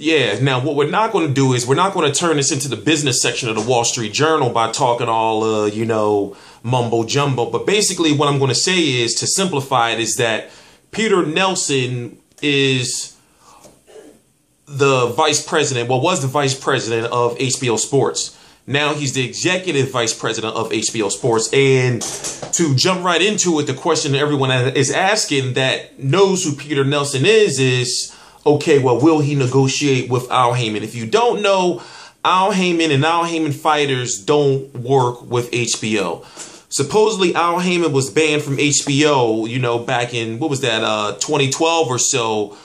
Yeah, now what we're not going to do is we're not going to turn this into the business section of the Wall Street Journal by talking all, mumbo jumbo. But basically what I'm going to say is, to simplify it, is that Peter Nelson is the vice president, was the vice president of HBO Sports. Now he's the executive vice president of HBO Sports. And to jump right into it, the question that everyone is asking that knows who Peter Nelson is, okay, well, will he negotiate with Al Haymon? If you don't know, Al Haymon and Al Haymon fighters don't work with HBO. Supposedly, Al Haymon was banned from HBO, back in, 2012 or so,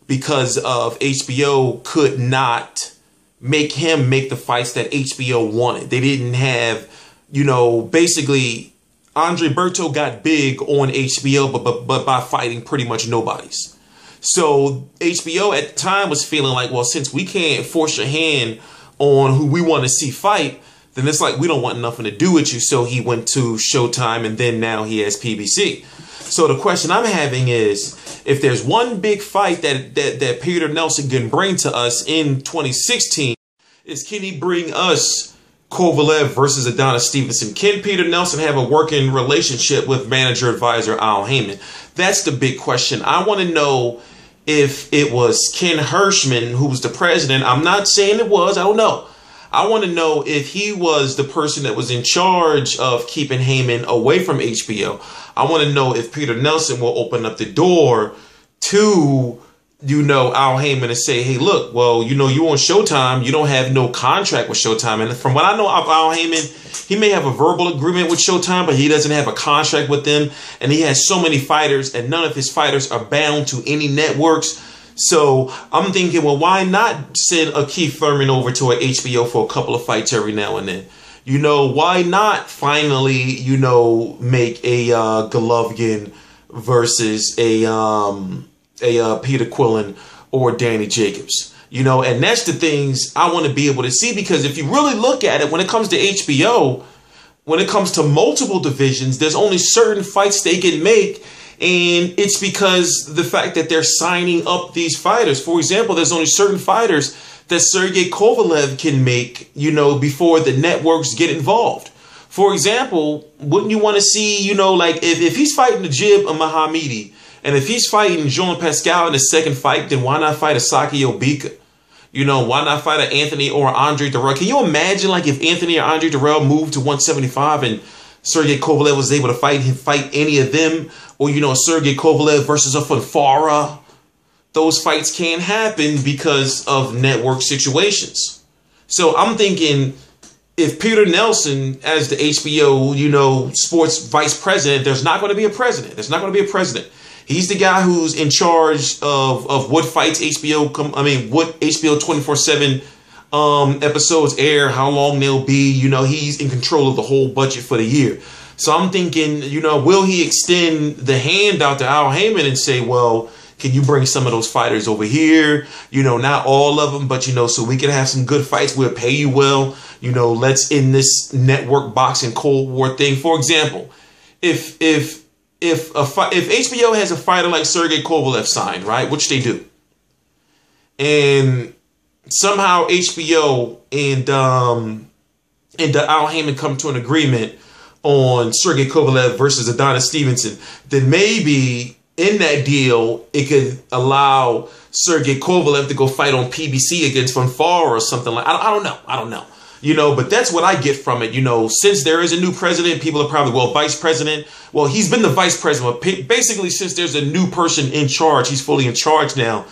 because of HBO could not make him make the fights that HBO wanted. They didn't have, basically, Andre Berto got big on HBO, but by fighting pretty much nobody's. So HBO at the time was feeling like, well, since we can't force your hand on who we want to see fight, then it's like we don't want nothing to do with you. So he went to Showtime, and then now he has PBC. So the question I'm having is, if there's one big fight that Peter Nelson can bring to us in 2016, is can he bring us Kovalev versus Adonis Stevenson? Can Peter Nelson have a working relationship with manager advisor Al Haymon? That's the big question. I want to know if it was Ken Hirschman who was the president. I'm not saying it was. I don't know. I want to know if he was the person that was in charge of keeping Haymon away from HBO. I want to know if Peter Nelson will open up the door to, Al Haymon and say, hey, look, well, you on Showtime. You don't have no contract with Showtime. And from what I know of Al Haymon, he may have a verbal agreement with Showtime, but he doesn't have a contract with them. And he has so many fighters, and none of his fighters are bound to any networks. So I'm thinking, well, why not send a Keith Thurman over to an HBO for a couple of fights every now and then? Why not finally, make a Golovkin versus a Peter Quillen or Danny Jacobs? And that's the things I want to be able to see, because if you really look at it, when it comes to HBO, when it comes to multiple divisions, there's only certain fights they can make. And it's because the fact that they're signing up these fighters. For example, there's only certain fighters that Sergey Kovalev can make, before the networks get involved. For example, wouldn't you want to see, like if he's fighting the Jib or Mohammedi, and if he's fighting Jean Pascal in the second fight, then why not fight a Saki Obika? Why not fight an Anthony or Andre Dirrell? Can you imagine, like, if Anthony or Andre Dirrell moved to 175 and Sergey Kovalev was able to fight any of them? Or, Sergey Kovalev versus a Fonfara? Those fights can't happen because of network situations. So I'm thinking, if Peter Nelson, as the HBO, sports vice president, there's not going to be a president. There's not going to be a president. He's the guy who's in charge of what fights what HBO 24/7 episodes air, how long they'll be. He's in control of the whole budget for the year. So I'm thinking, will he extend the hand out to Al Haymon and say, well, can you bring some of those fighters over here? Not all of them, but, so we can have some good fights. We'll pay you well. Let's end this network boxing Cold War thing. For example, if HBO has a fighter like Sergey Kovalev signed, right, which they do, and somehow HBO and Al Haymon come to an agreement on Sergey Kovalev versus Adonis Stevenson, then maybe in that deal, it could allow Sergey Kovalev to go fight on PBC against Fonfara or something like. I don't know. But that's what I get from it. Since there is a new president, people are probably, well, vice president. Well, he's been the vice president. Basically, since there's a new person in charge, he's fully in charge now.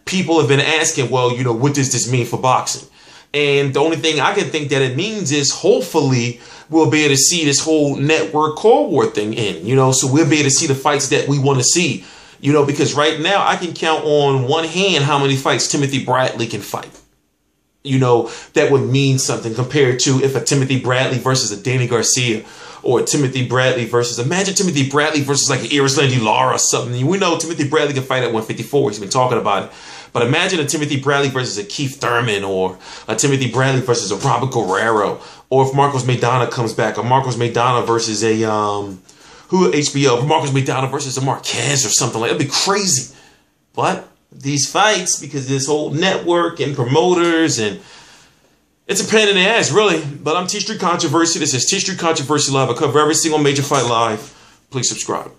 People have been asking, well, what does this mean for boxing? And the only thing I can think that it means is hopefully we'll be able to see this whole network Cold War thing in, so we'll be able to see the fights that we want to see, because right now I can count on one hand how many fights Timothy Bradley can fight. That would mean something compared to if a Timothy Bradley versus a Danny Garcia, or a Timothy Bradley versus, imagine Timothy Bradley versus like an Irislandy Lara or something. We know Timothy Bradley can fight at 154. He's been talking about it. But imagine a Timothy Bradley versus a Keith Thurman, or a Timothy Bradley versus a Robert Guerrero, or if Marcos Maidana comes back, or Marcos Maidana versus a HBO, Marcos Maidana versus a Marquez or something like that. It'd be crazy. But these fights because this whole network and promoters, and it's a pain in the ass, really. But I'm T Street Controversy. This is T Street Controversy Live. I cover every single major fight live. Please subscribe.